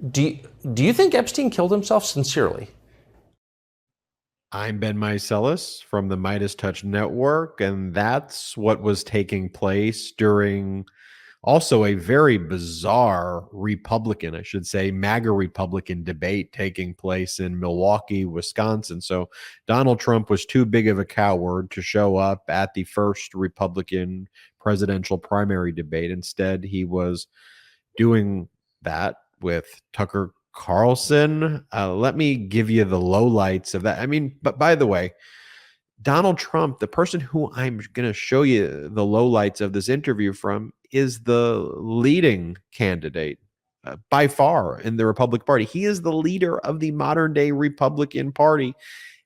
Do you, do you think Epstein killed himself sincerely? I'm Ben Meiselas from the MeidasTouch network, and that's what was taking place during also a very bizarre Republican, I should say, MAGA Republican debate taking place in Milwaukee, Wisconsin. So Donald Trump was too big of a coward to show up at the first Republican presidential primary debate. Instead, he was doing that with Tucker Carlson. Let me give you the lowlights of that. I mean, but by the way, Donald Trump, the person who I'm going to show you the lowlights of this interview from, is the leading candidate by far in the Republican Party. He is the leader of the modern day Republican Party.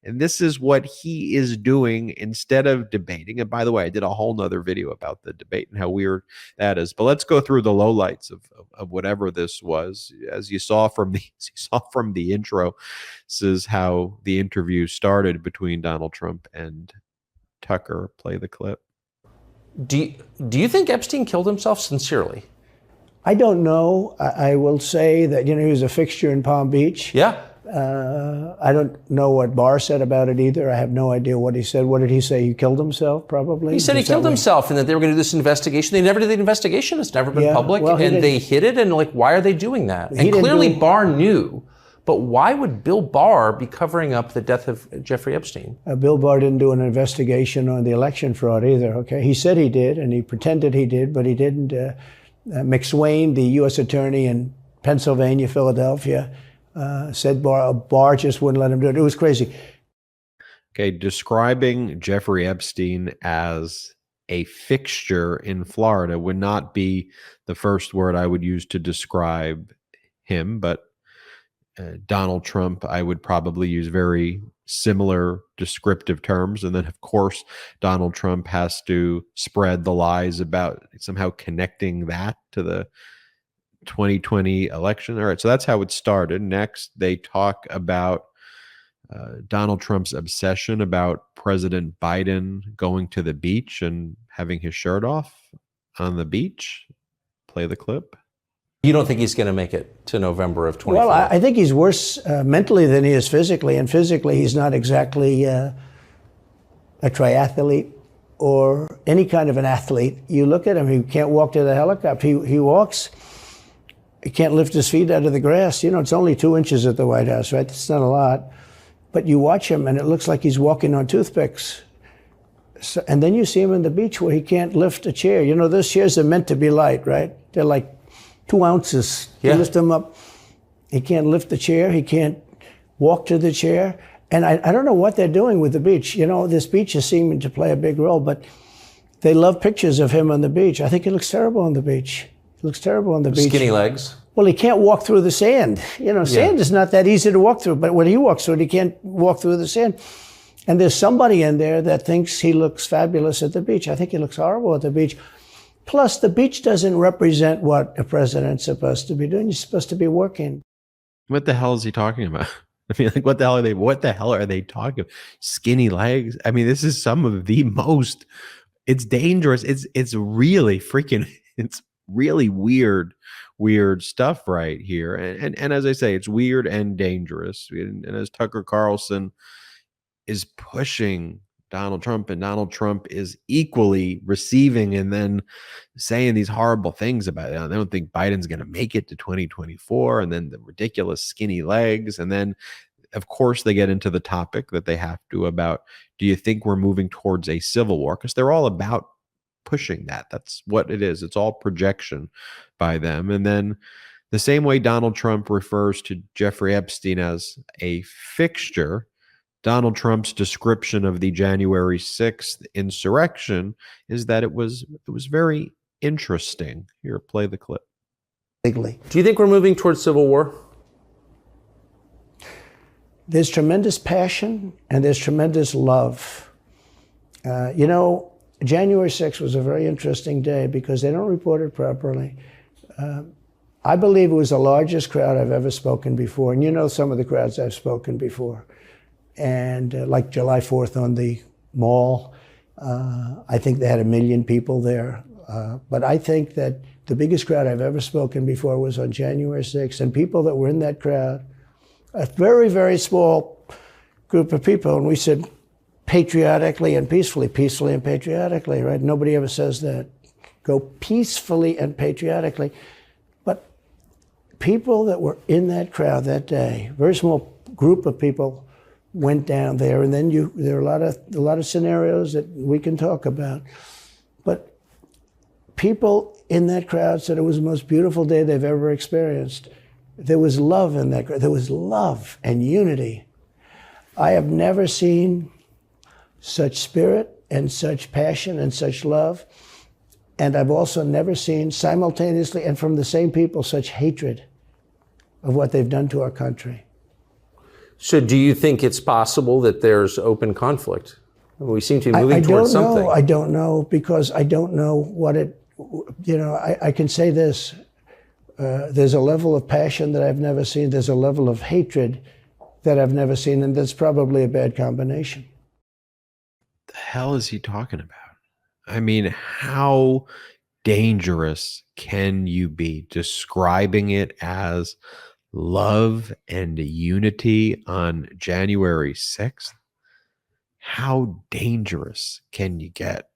And this is what he is doing instead of debating. And by the way, I did a whole nother video about the debate and how weird that is. But let's go through the lowlights of whatever this was. As you saw from the intro, this is how the interview started between Donald Trump and Tucker. Play the clip. Do you think Epstein killed himself sincerely? I don't know. I will say that, he was a fixture in Palm Beach. Yeah. I don't know what Barr said about it either. I have no idea what he said. What did he say? He killed himself, probably? He said he killed himself and that they were going to do this investigation. They never did the investigation. It's never been public. Well, and they hid it. And why are they doing that? And clearly Barr knew. But why would Bill Barr be covering up the death of Jeffrey Epstein? Bill Barr didn't do an investigation on the election fraud either, okay? He said he did, and he pretended he did, but he didn't. McSwain, the U.S. attorney in Pennsylvania, Philadelphia, said Barr just wouldn't let him do it. It was crazy. Okay, describing Jeffrey Epstein as a fixture in Florida would not be the first word I would use to describe him, but Donald Trump, I would probably use very similar descriptive terms. And then, of course, Donald Trump has to spread the lies about somehow connecting that to the 2020 election. All right, so that's how it started. Next, they talk about Donald Trump's obsession about President Biden going to the beach and having his shirt off on the beach. Play the clip. You don't think he's going to make it to November of 2024? Well, I think he's worse mentally than he is physically. And physically, he's not exactly a triathlete or any kind of an athlete. You look at him, he can't walk to the helicopter. He walks, he can't lift his feet out of the grass. It's only 2 inches at the White House, right? It's not a lot. But you watch him, and it looks like he's walking on toothpicks. So, and then you see him on the beach where he can't lift a chair. Those chairs are meant to be light, right? They're like 2 ounces. You lift him up. He can't lift the chair. He can't walk to the chair. And I don't know what they're doing with the beach. This beach is seeming to play a big role, but they love pictures of him on the beach. I think he looks terrible on the beach. He looks terrible on the beach. Skinny legs. Well, he can't walk through the sand. Sand is not that easy to walk through, but when he walks through it, he can't walk through the sand. And there's somebody in there that thinks he looks fabulous at the beach. I think he looks horrible at the beach. Plus, the beach doesn't represent what a president's supposed to be doing. You're supposed to be working. What the hell is he talking about? I mean, what the hell are they talking about? Skinny legs? I mean, this is some of the most, it's dangerous. It's really freaking, it's really weird stuff right here. And as I say, it's weird and dangerous. And as Tucker Carlson is pushing Donald Trump, and Donald Trump is equally receiving and then saying these horrible things about it. They don't think Biden's going to make it to 2024, and then the ridiculous skinny legs. And then, of course, they get into the topic that they have to about, do you think we're moving towards a civil war? Because they're all about pushing that. That's what it is. It's all projection by them. And then the same way Donald Trump refers to Jeffrey Epstein as a fixture, Donald Trump's description of the January 6th insurrection is that it was very interesting. Here, play the clip. Do you think we're moving towards civil war? There's tremendous passion and there's tremendous love. January 6th was a very interesting day because they don't report it properly. I believe it was the largest crowd I've ever spoken before. And some of the crowds I've spoken before. And like July 4th on the mall, I think they had 1 million people there. But I think that The biggest crowd I've ever spoken before was on January 6th, and people that were in that crowd, a very, very small group of people, and we said patriotically and peacefully and patriotically, right? Nobody ever says that. Go peacefully and patriotically. But people that were in that crowd that day, very small group of people, went down there, and then there are a lot of scenarios that we can talk about. But people in that crowd said it was the most beautiful day they've ever experienced. There was love in that crowd. There was love and unity. I have never seen such spirit and such passion and such love. And I've also never seen simultaneously and from the same people such hatred of what they've done to our country. So do you think it's possible that there's open conflict? We seem to be moving towards something. I don't know, because I don't know what it, I can say this. There's a level of passion that I've never seen. There's a level of hatred that I've never seen, and that's probably a bad combination. The hell is he talking about? I mean, how dangerous can you be describing it as love and unity on January 6th? How dangerous can you get?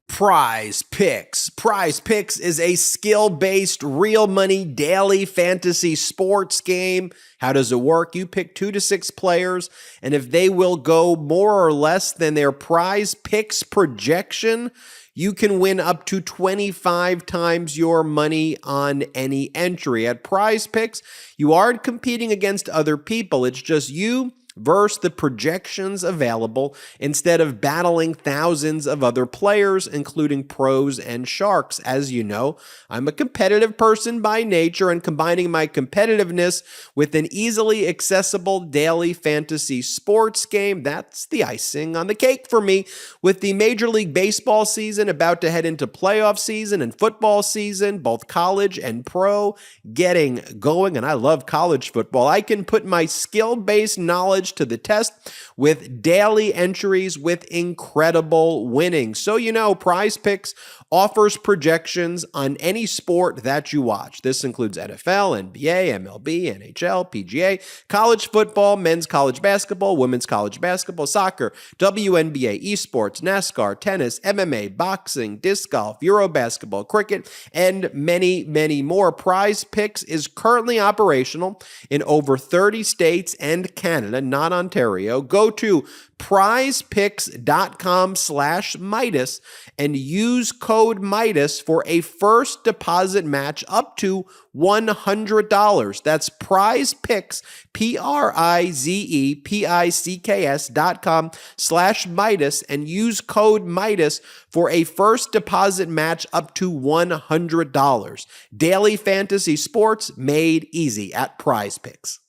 Prize Picks. Prize Picks is a skill-based, real money daily fantasy sports game. How does it work? You pick 2 to 6 players, and if they will go more or less than their Prize Picks projection, you can win up to 25 times your money on any entry. At Prize Picks, you aren't competing against other people. It's just you versus the projections available, instead of battling thousands of other players, including pros and sharks. As you know, I'm a competitive person by nature, and combining my competitiveness with an easily accessible daily fantasy sports game, that's the icing on the cake for me. With the Major League Baseball season about to head into playoff season and football season, both college and pro, getting going, and I love college football, I can put my skill-based knowledge to the test with daily entries with incredible winnings. So Prize Picks offers projections on any sport that you watch. This includes NFL, NBA, MLB, NHL, PGA, college football, men's college basketball, women's college basketball, soccer, WNBA, esports, NASCAR, tennis, MMA, boxing, disc golf, Euro basketball, cricket, and many, many more. Prize Picks is currently operational in over 30 states and Canada, not Ontario. Go to prizepicks.com/Meidas and use code Meidas for a first deposit match up to $100. That's PrizePicks, PRIZEPICKS.com/Meidas, and use code Meidas for a first deposit match up to $100. Daily fantasy sports made easy at Prize Picks.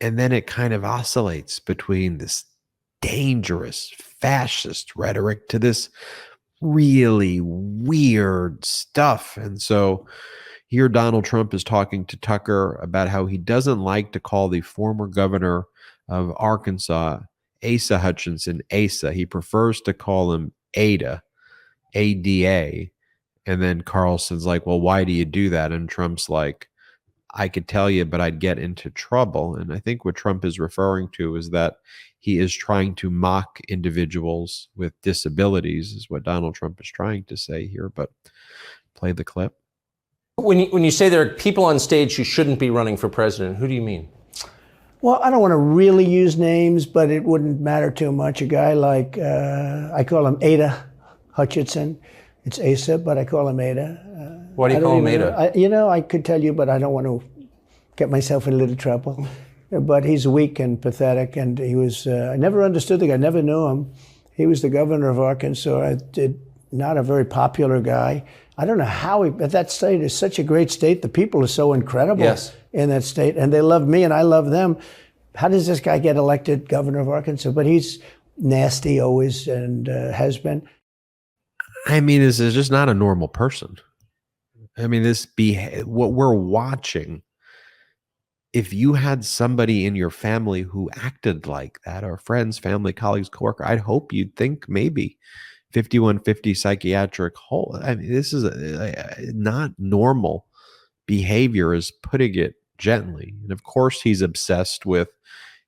And then it kind of oscillates between this dangerous fascist rhetoric to this really weird stuff. And so here Donald Trump is talking to Tucker about how he doesn't like to call the former governor of Arkansas, Asa Hutchinson, Asa. He prefers to call him Ada, ADA. And then Carlson's like, well, why do you do that? And Trump's like, I could tell you, but I'd get into trouble. And I think what Trump is referring to is that he is trying to mock individuals with disabilities, is what Donald Trump is trying to say here. But play the clip. When you say there are people on stage who shouldn't be running for president, who do you mean? Well, I don't want to really use names, but it wouldn't matter too much. A guy like, I call him Ada Hutchinson. It's Asa, but I call him Ada. Why do you call him Ada? I could tell you, but I don't want to get myself in a little trouble. But he's weak and pathetic, and he was, I never understood the guy, never knew him. He was the governor of Arkansas, not a very popular guy. I don't know how but that state is such a great state. The people are so incredible in that state, and they love me and I love them. How does this guy get elected governor of Arkansas? But he's nasty always, and has been. I mean, this is just not a normal person. I mean, what we're watching, if you had somebody in your family who acted like that, or friends, family, colleagues, coworker, I'd hope you'd think maybe 5150 psychiatric hold. I mean, this is not normal behavior, is putting it gently. And of course, he's obsessed with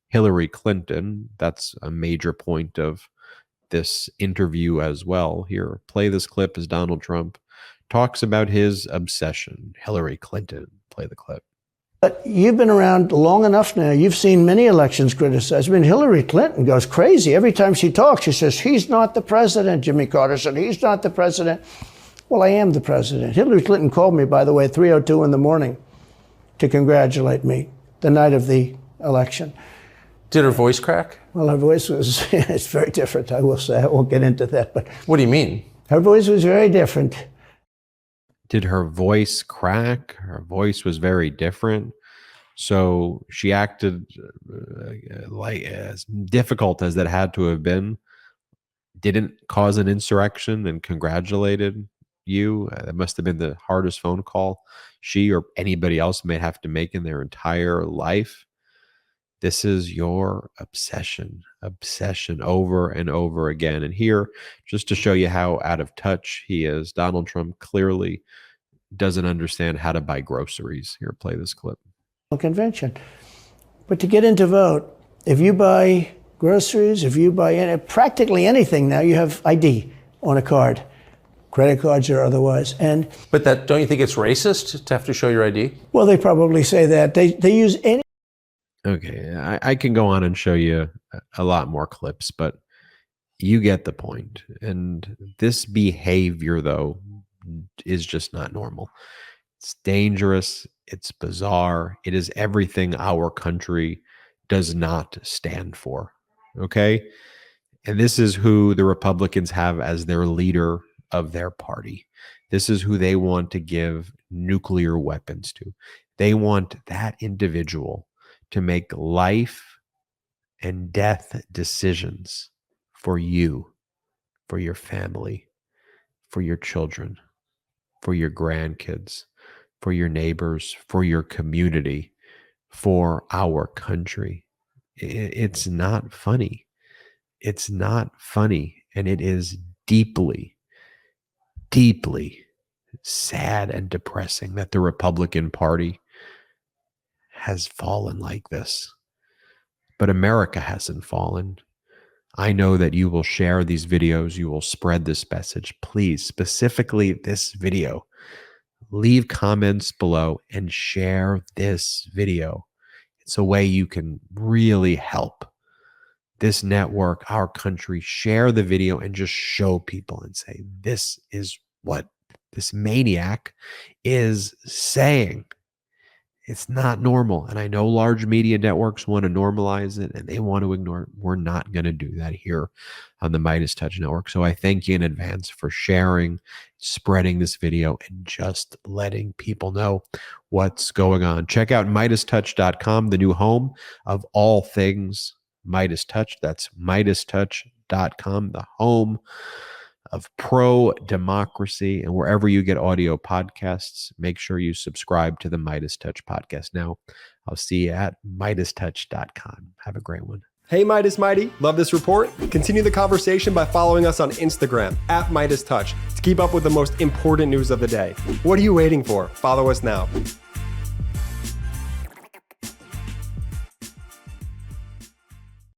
Hillary Clinton. That's a major point of this interview as well. Here, play this clip as Donald Trump talks about his obsession. Hillary Clinton. Play the clip. But you've been around long enough now. You've seen many elections criticized. I mean, Hillary Clinton goes crazy. Every time she talks, she says, he's not the president. Jimmy Carter said, he's not the president. Well, I am the president. Hillary Clinton called me, by the way, at 3:02 in the morning to congratulate me the night of the election. Did her voice crack? Well, her voice was, it's very different, I will say. I won't get into that. But what do you mean? Her voice was very different. Did her voice crack? Her voice was very different. So she acted like, as difficult as that had to have been, didn't cause an insurrection and congratulated you. That must have been the hardest phone call she or anybody else may have to make in their entire life. This is your obsession over and over again. And here, just to show you how out of touch he is, Donald Trump clearly doesn't understand how to buy groceries. Here, play this clip. Convention. But to get in to vote, if you buy groceries, if you buy practically anything now, you have ID on a card, credit cards or otherwise. But that, don't you think it's racist to have to show your ID? Well, they probably say that. They use any. Okay, I can go on and show you a lot more clips, but you get the point. And this behavior, though, is just not normal. It's dangerous. It's bizarre. It is everything our country does not stand for. Okay? And this is who the Republicans have as their leader of their party. This is who they want to give nuclear weapons to. They want that individual to make life and death decisions for you, for your family, for your children, for your grandkids, for your neighbors, for your community, for our country. It's not funny. It's not funny. And it is deeply, deeply sad and depressing that the Republican Party has fallen like this. But America hasn't fallen. I know that you will share these videos. You will spread this message. Please, specifically this video, leave comments below and share this video. It's a way you can really help this network, our country. Share the video and just show people and say, this is what this maniac is saying. It's not normal. And I know large media networks want to normalize it and they want to ignore it. We're not going to do that here on the MeidasTouch Network. So I thank you in advance for sharing, spreading this video, and just letting people know what's going on. Check out MeidasTouch.com, the new home of all things MeidasTouch. That's MeidasTouch.com, the home of pro-democracy. And wherever you get audio podcasts, make sure you subscribe to the MeidasTouch podcast. Now, I'll see you at MeidasTouch.com. Have a great one. Hey, Meidas Mighty, love this report? Continue the conversation by following us on Instagram at MeidasTouch to keep up with the most important news of the day. What are you waiting for? Follow us now.